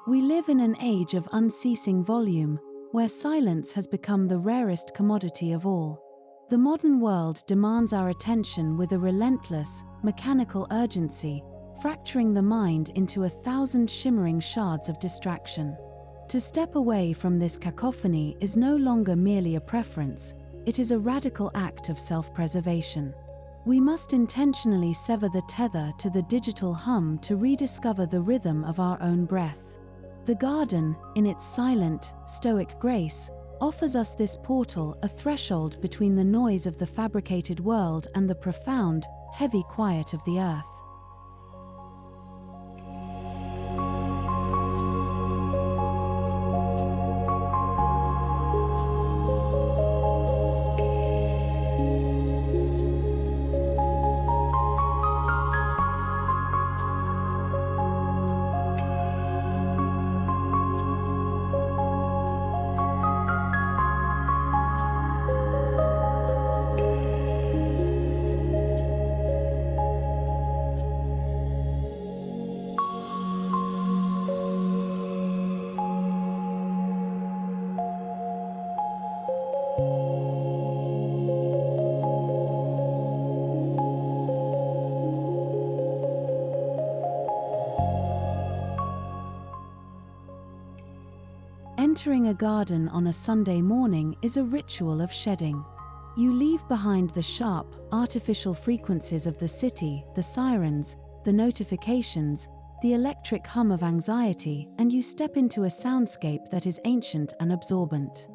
We live in an age of unceasing volume, where silence has become the rarest commodity of all. The modern world demands our attention with a relentless, mechanical urgency, fracturing the mind into 1,000 shimmering shards of distraction. To step away from this cacophony is no longer merely a preference, it is a radical act of self-preservation. We must intentionally sever the tether to the digital hum to rediscover the rhythm of our own breath. The garden, in its silent, stoic grace, offers us this portal, a threshold between the noise of the fabricated world and the profound, heavy quiet of the earth. Entering a garden on a Sunday morning is a ritual of shedding. You leave behind the sharp, artificial frequencies of the city, the sirens, the notifications, the electric hum of anxiety, and you step into a soundscape that is ancient and absorbent.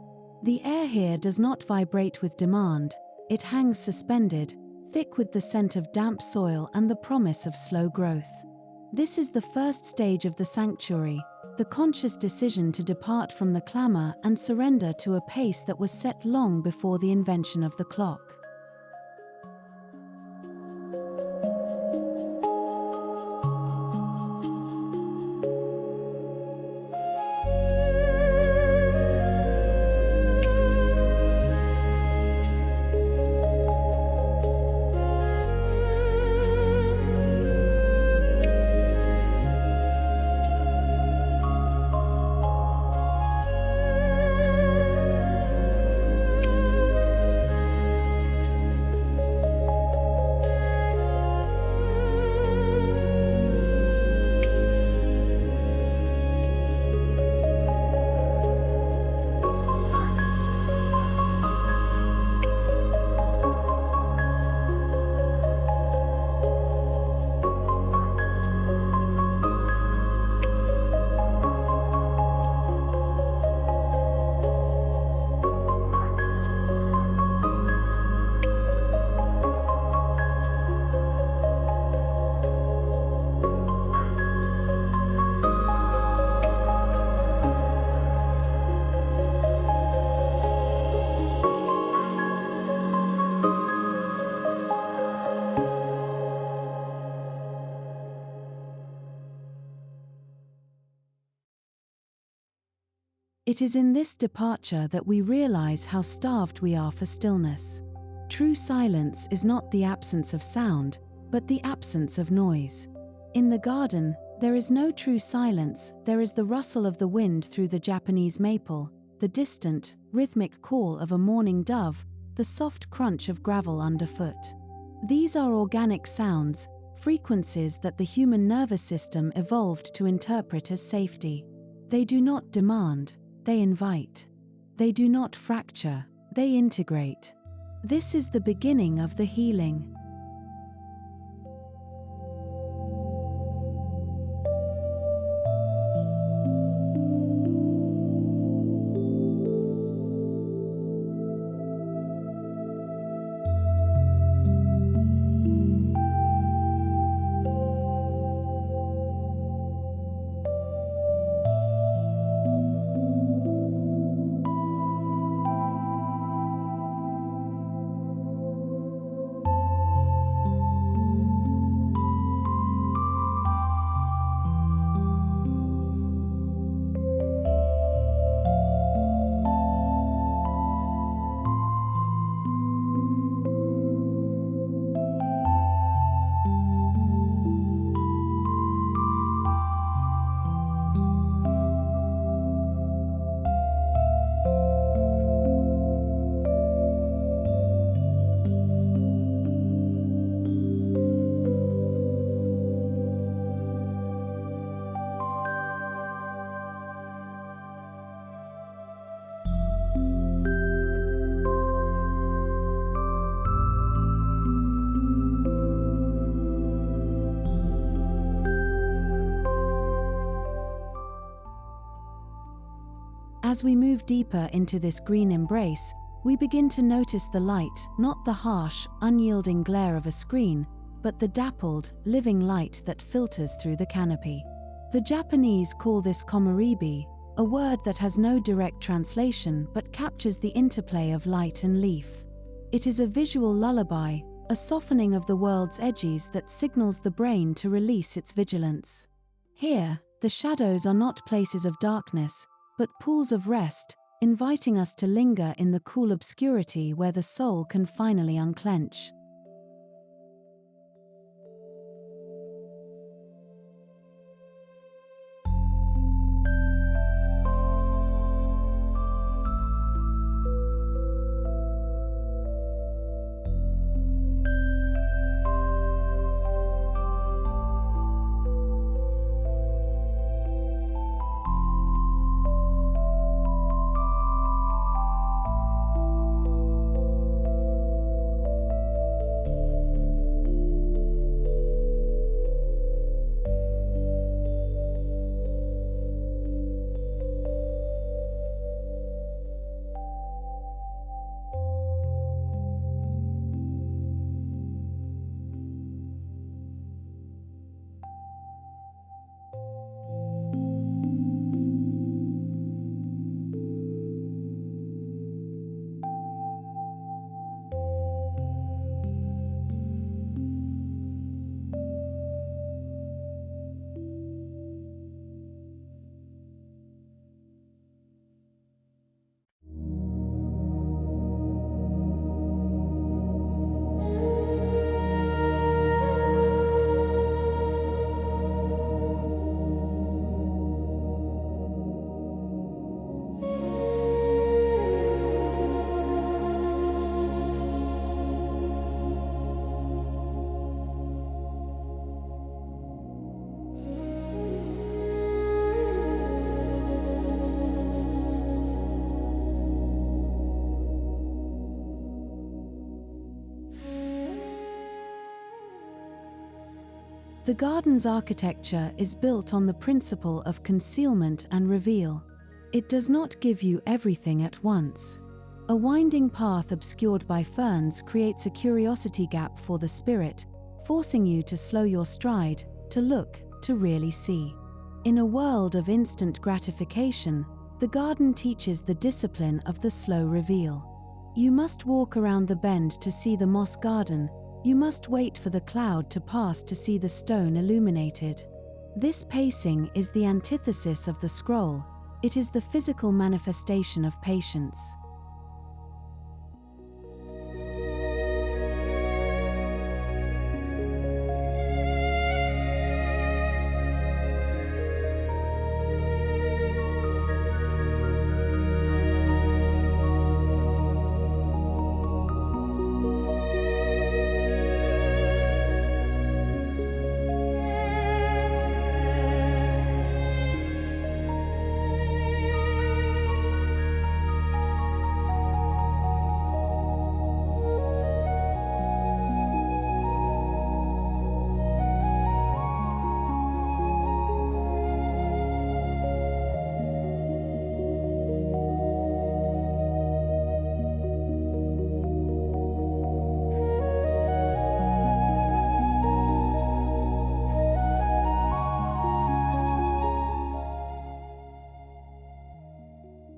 The air here does not vibrate with demand, it hangs suspended, thick with the scent of damp soil and the promise of slow growth. This is the first stage of the sanctuary, the conscious decision to depart from the clamor and surrender to a pace that was set long before the invention of the clock. It is in this departure that we realize how starved we are for stillness. True silence is not the absence of sound, but the absence of noise. In the garden, there is no true silence, there is the rustle of the wind through the Japanese maple, the distant, rhythmic call of a morning dove, the soft crunch of gravel underfoot. These are organic sounds, frequencies that the human nervous system evolved to interpret as safety. They do not demand, they invite. They do not fracture, they integrate. This is the beginning of the healing. As we move deeper into this green embrace, we begin to notice the light, not the harsh, unyielding glare of a screen, but the dappled, living light that filters through the canopy. The Japanese call this Komorebi, a word that has no direct translation but captures the interplay of light and leaf. It is a visual lullaby, a softening of the world's edges that signals the brain to release its vigilance. Here, the shadows are not places of darkness, but pools of rest, inviting us to linger in the cool obscurity where the soul can finally unclench. The garden's architecture is built on the principle of concealment and reveal. It does not give you everything at once. A winding path obscured by ferns creates a curiosity gap for the spirit, forcing you to slow your stride, to look, to really see. In a world of instant gratification, the garden teaches the discipline of the slow reveal. You must walk around the bend to see the moss garden. You must wait for the cloud to pass to see the stone illuminated. This pacing is the antithesis of the scroll. It is the physical manifestation of patience.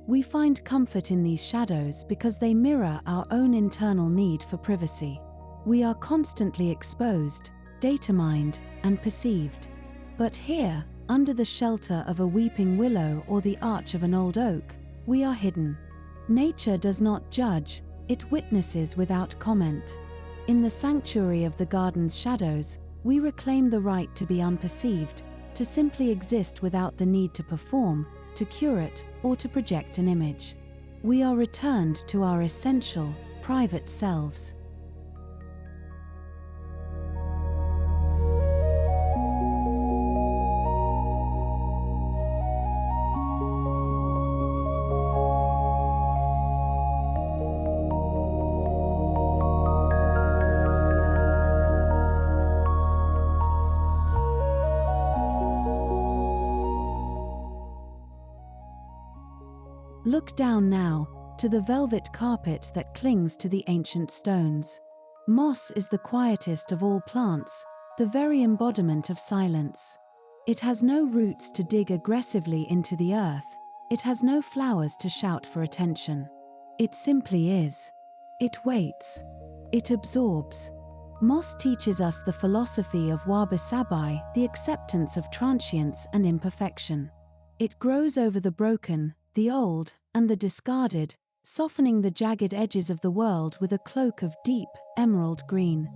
We find comfort in these shadows because they mirror our own internal need for privacy. We are constantly exposed, data-mined, and perceived. But here, under the shelter of a weeping willow or the arch of an old oak, we are hidden. Nature does not judge, it witnesses without comment. In the sanctuary of the garden's shadows, we reclaim the right to be unperceived, to simply exist without the need to perform, to curate, or to project an image. We are returned to our essential, private selves. Look down now, to the velvet carpet that clings to the ancient stones. Moss is the quietest of all plants, the very embodiment of silence. It has no roots to dig aggressively into the earth, it has no flowers to shout for attention. It simply is. It waits. It absorbs. Moss teaches us the philosophy of Wabi-Sabi, the acceptance of transience and imperfection. It grows over the broken, the old, and the discarded, softening the jagged edges of the world with a cloak of deep, emerald green.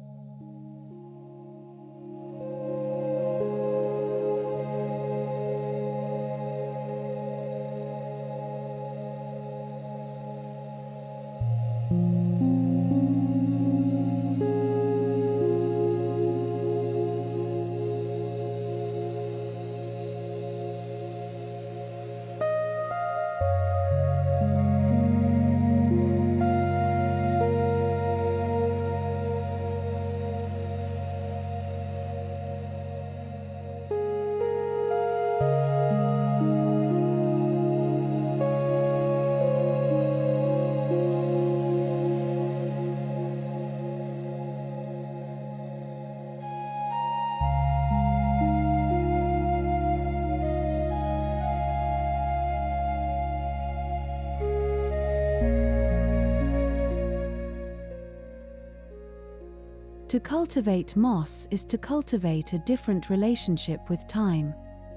To cultivate moss is to cultivate a different relationship with time.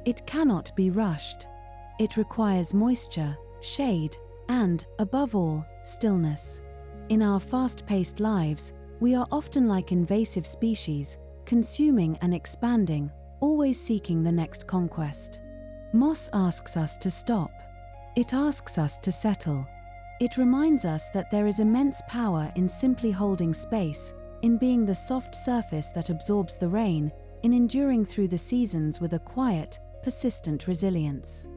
It cannot be rushed. It requires moisture, shade, and, above all, stillness. In our fast-paced lives, we are often like invasive species, consuming and expanding, always seeking the next conquest. Moss asks us to stop. It asks us to settle. It reminds us that there is immense power in simply holding space, in being the soft surface that absorbs the rain, in enduring through the seasons with a quiet, persistent resilience.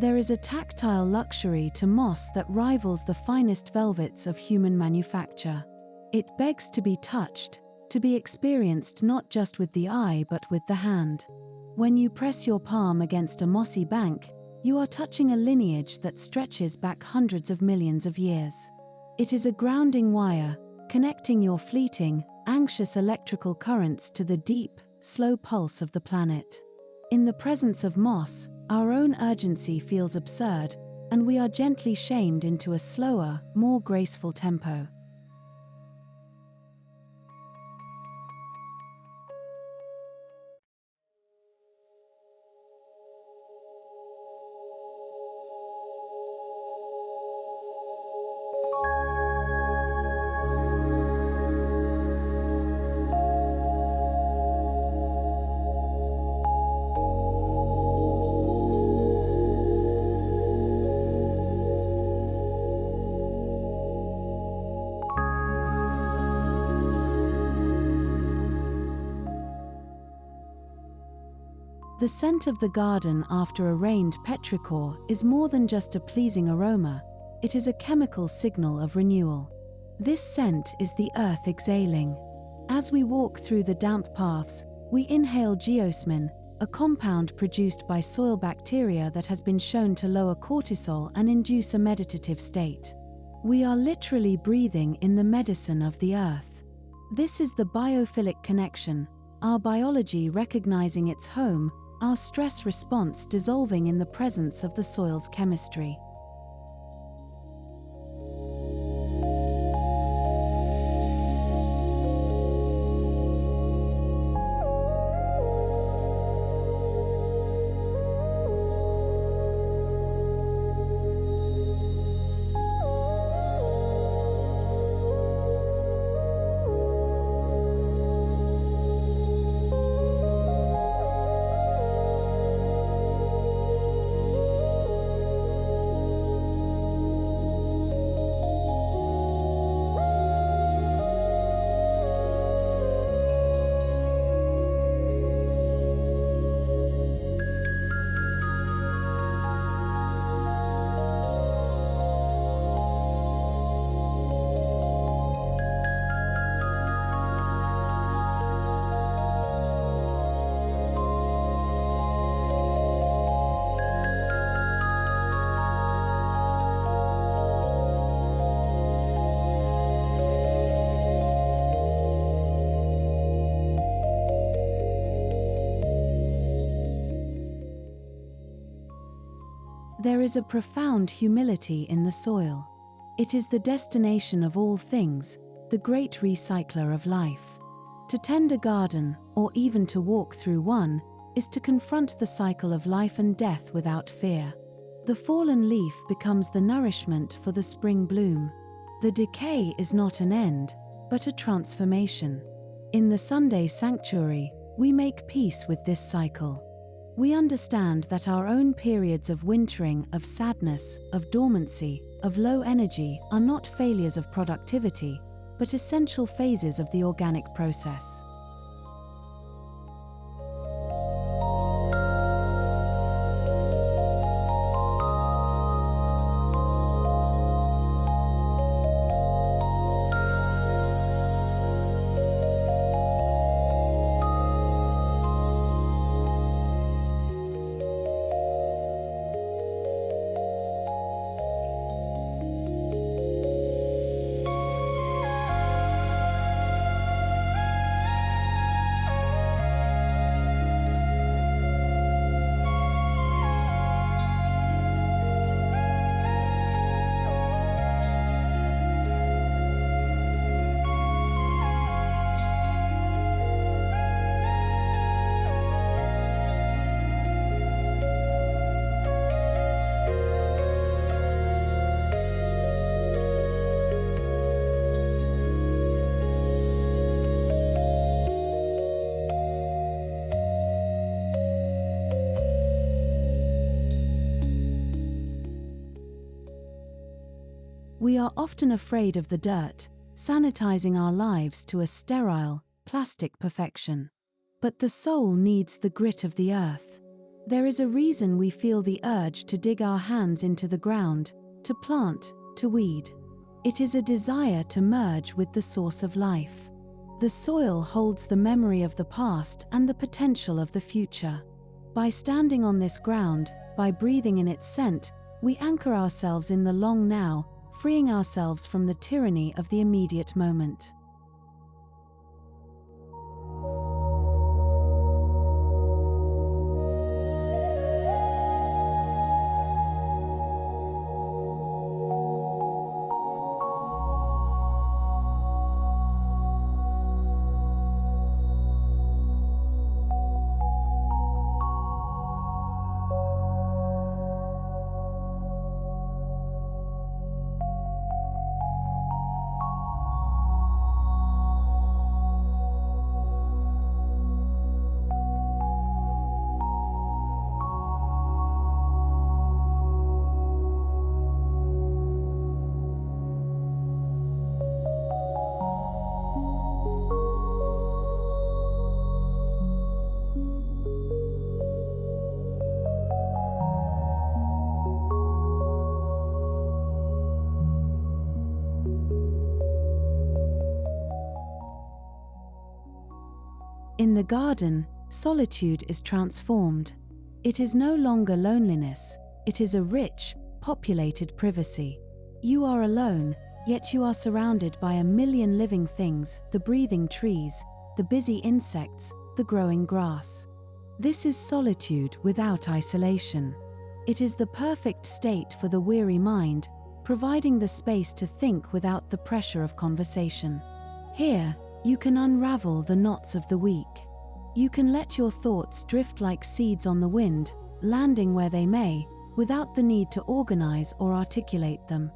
There is a tactile luxury to moss that rivals the finest velvets of human manufacture. It begs to be touched, to be experienced not just with the eye but with the hand. When you press your palm against a mossy bank, you are touching a lineage that stretches back hundreds of millions of years. It is a grounding wire, connecting your fleeting, anxious electrical currents to the deep, slow pulse of the planet. In the presence of moss, our own urgency feels absurd, and we are gently shamed into a slower, more graceful tempo. The scent of the garden after a rained petrichor is more than just a pleasing aroma, it is a chemical signal of renewal. This scent is the earth exhaling. As we walk through the damp paths, we inhale geosmin, a compound produced by soil bacteria that has been shown to lower cortisol and induce a meditative state. We are literally breathing in the medicine of the earth. This is the biophilic connection, our biology recognizing its home, our stress response dissolving in the presence of the soil's chemistry. There is a profound humility in the soil. It is the destination of all things, the great recycler of life. To tend a garden, or even to walk through one, is to confront the cycle of life and death without fear. The fallen leaf becomes the nourishment for the spring bloom. The decay is not an end, but a transformation. In the Sunday sanctuary, we make peace with this cycle. We understand that our own periods of wintering, of sadness, of dormancy, of low energy are not failures of productivity, but essential phases of the organic process. We are often afraid of the dirt, sanitizing our lives to a sterile, plastic perfection. But the soul needs the grit of the earth. There is a reason we feel the urge to dig our hands into the ground, to plant, to weed. It is a desire to merge with the source of life. The soil holds the memory of the past and the potential of the future. By standing on this ground, by breathing in its scent, we anchor ourselves in the long now, freeing ourselves from the tyranny of the immediate moment. In the garden, solitude is transformed. It is no longer loneliness, it is a rich, populated privacy. You are alone, yet you are surrounded by a million living things, the breathing trees, the busy insects, the growing grass. This is solitude without isolation. It is the perfect state for the weary mind, providing the space to think without the pressure of conversation. Here, you can unravel the knots of the week. You can let your thoughts drift like seeds on the wind, landing where they may, without the need to organize or articulate them.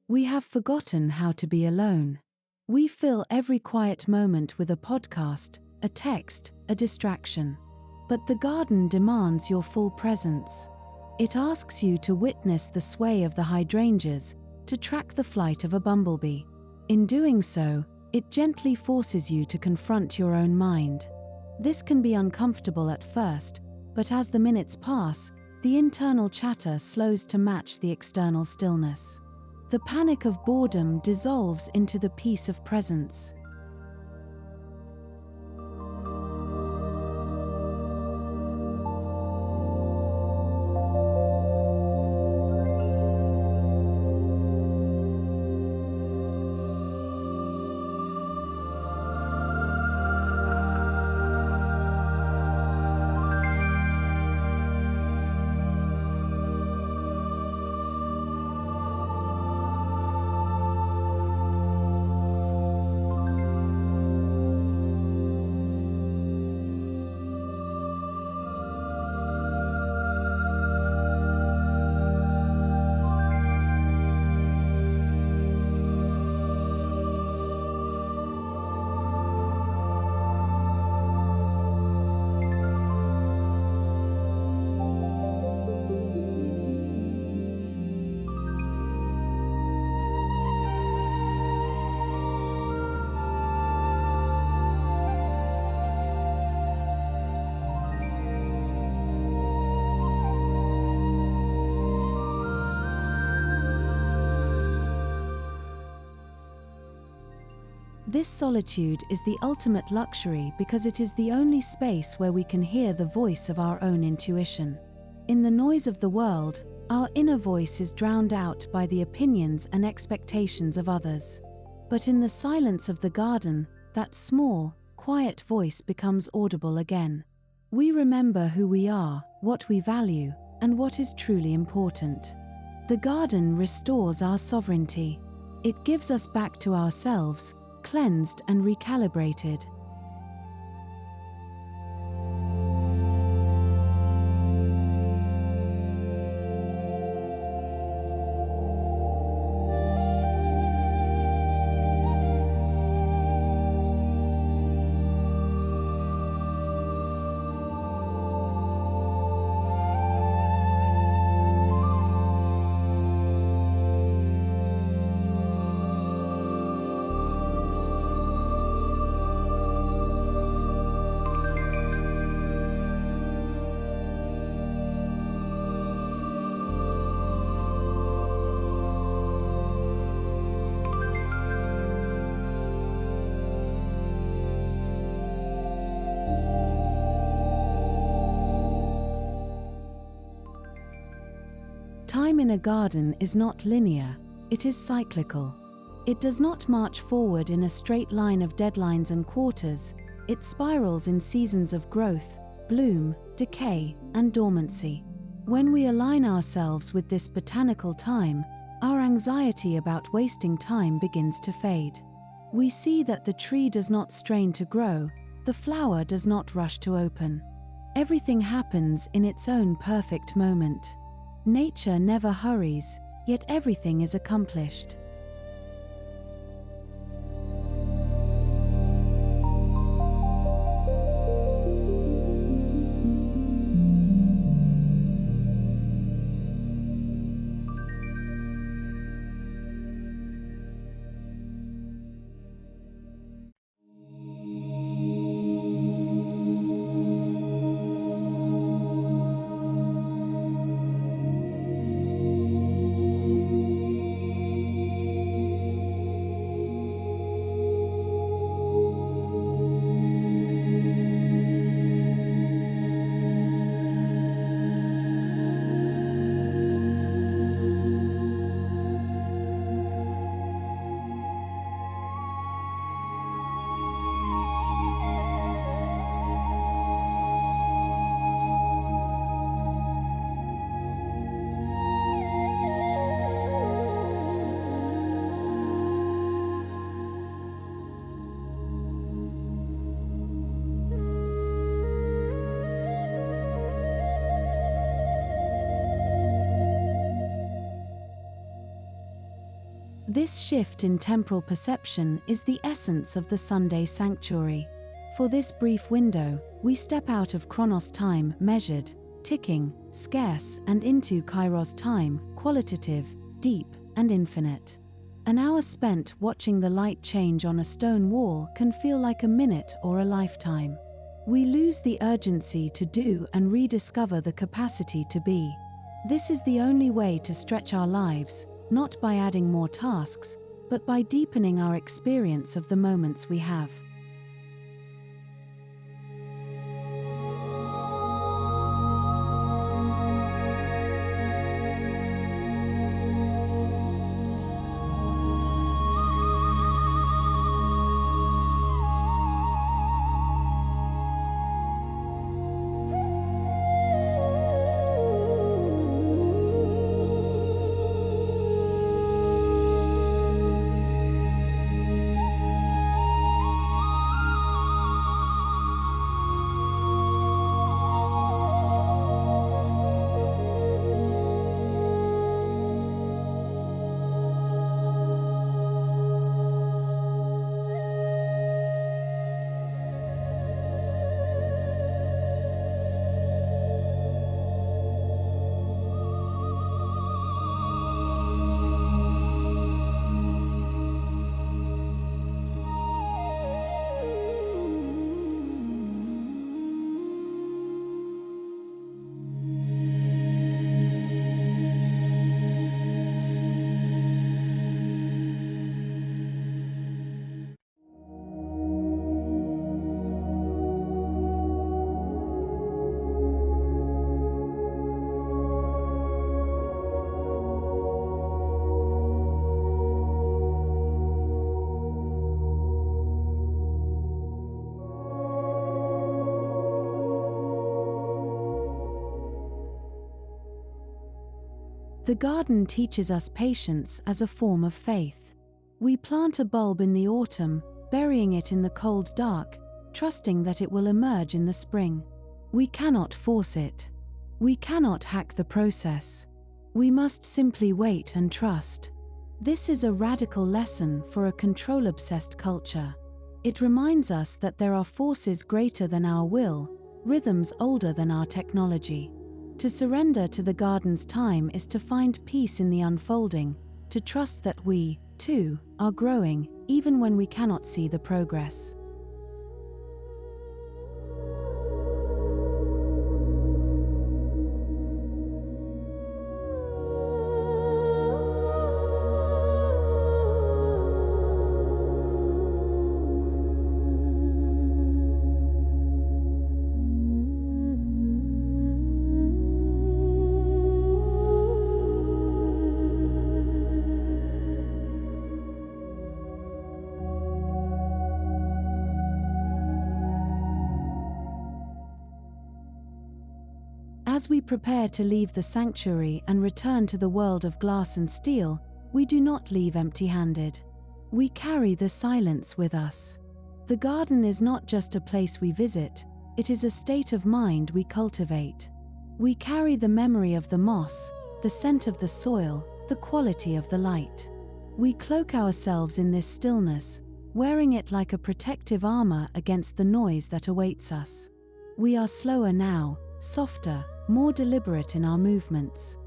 We have forgotten how to be alone. We fill every quiet moment with a podcast, a text, a distraction. But the garden demands your full presence. It asks you to witness the sway of the hydrangeas, to track the flight of a bumblebee. In doing so, it gently forces you to confront your own mind. This can be uncomfortable at first, but as the minutes pass, the internal chatter slows to match the external stillness. The panic of boredom dissolves into the peace of presence. This solitude is the ultimate luxury because it is the only space where we can hear the voice of our own intuition. In the noise of the world, our inner voice is drowned out by the opinions and expectations of others. But in the silence of the garden, that small, quiet voice becomes audible again. We remember who we are, what we value, and what is truly important. The garden restores our sovereignty. It gives us back to ourselves, cleansed and recalibrated. Time in a garden is not linear, it is cyclical. It does not march forward in a straight line of deadlines and quarters, it spirals in seasons of growth, bloom, decay, and dormancy. When we align ourselves with this botanical time, our anxiety about wasting time begins to fade. We see that the tree does not strain to grow, the flower does not rush to open. Everything happens in its own perfect moment. Nature never hurries, yet everything is accomplished. This shift in temporal perception is the essence of the Sunday sanctuary. For this brief window, we step out of chronos time, measured, ticking, scarce, and into kairos time, qualitative, deep, and infinite. An hour spent watching the light change on a stone wall can feel like a minute or a lifetime. We lose the urgency to do and rediscover the capacity to be. This is the only way to stretch our lives, not by adding more tasks, but by deepening our experience of the moments we have. The garden teaches us patience as a form of faith. We plant a bulb in the autumn, burying it in the cold dark, trusting that it will emerge in the spring. We cannot force it. We cannot hack the process. We must simply wait and trust. This is a radical lesson for a control-obsessed culture. It reminds us that there are forces greater than our will, rhythms older than our technology. To surrender to the garden's time is to find peace in the unfolding, to trust that we, too, are growing, even when we cannot see the progress. As we prepare to leave the sanctuary and return to the world of glass and steel, we do not leave empty-handed. We carry the silence with us. The garden is not just a place we visit, it is a state of mind we cultivate. We carry the memory of the moss, the scent of the soil, the quality of the light. We cloak ourselves in this stillness, wearing it like a protective armor against the noise that awaits us. We are slower now, softer, more deliberate in our movements.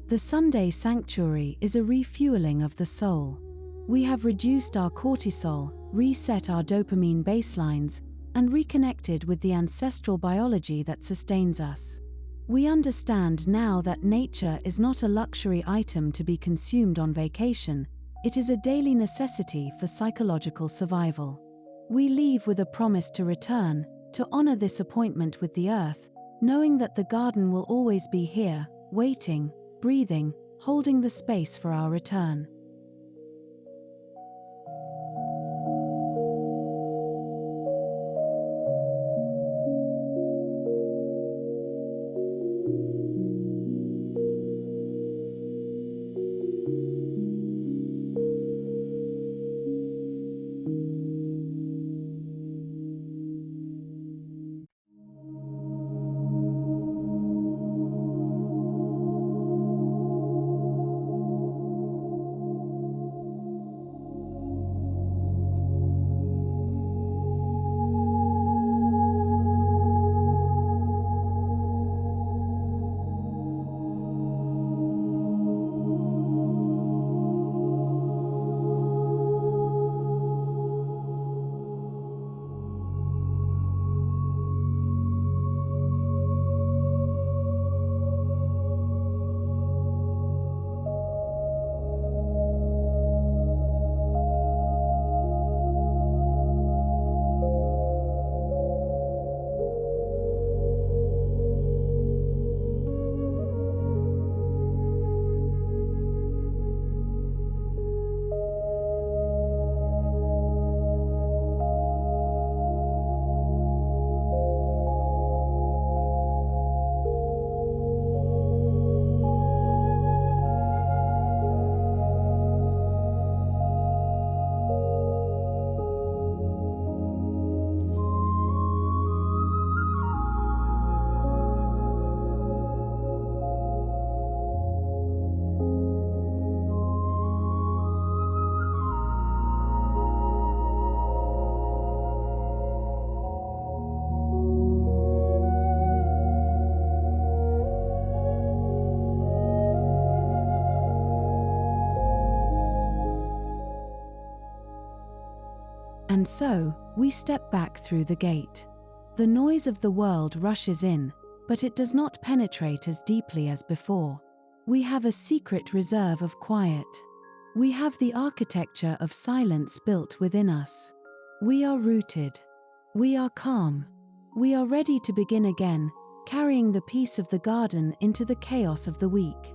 The Sunday sanctuary is a refueling of the soul. We have reduced our cortisol, reset our dopamine baselines, and reconnected with the ancestral biology that sustains us. We understand now that nature is not a luxury item to be consumed on vacation, it is a daily necessity for psychological survival. We leave with a promise to return, to honor this appointment with the earth, knowing that the garden will always be here, waiting, breathing, holding the space for our return. And so, we step back through the gate. The noise of the world rushes in, but it does not penetrate as deeply as before. We have a secret reserve of quiet. We have the architecture of silence built within us. We are rooted. We are calm. We are ready to begin again, carrying the peace of the garden into the chaos of the week.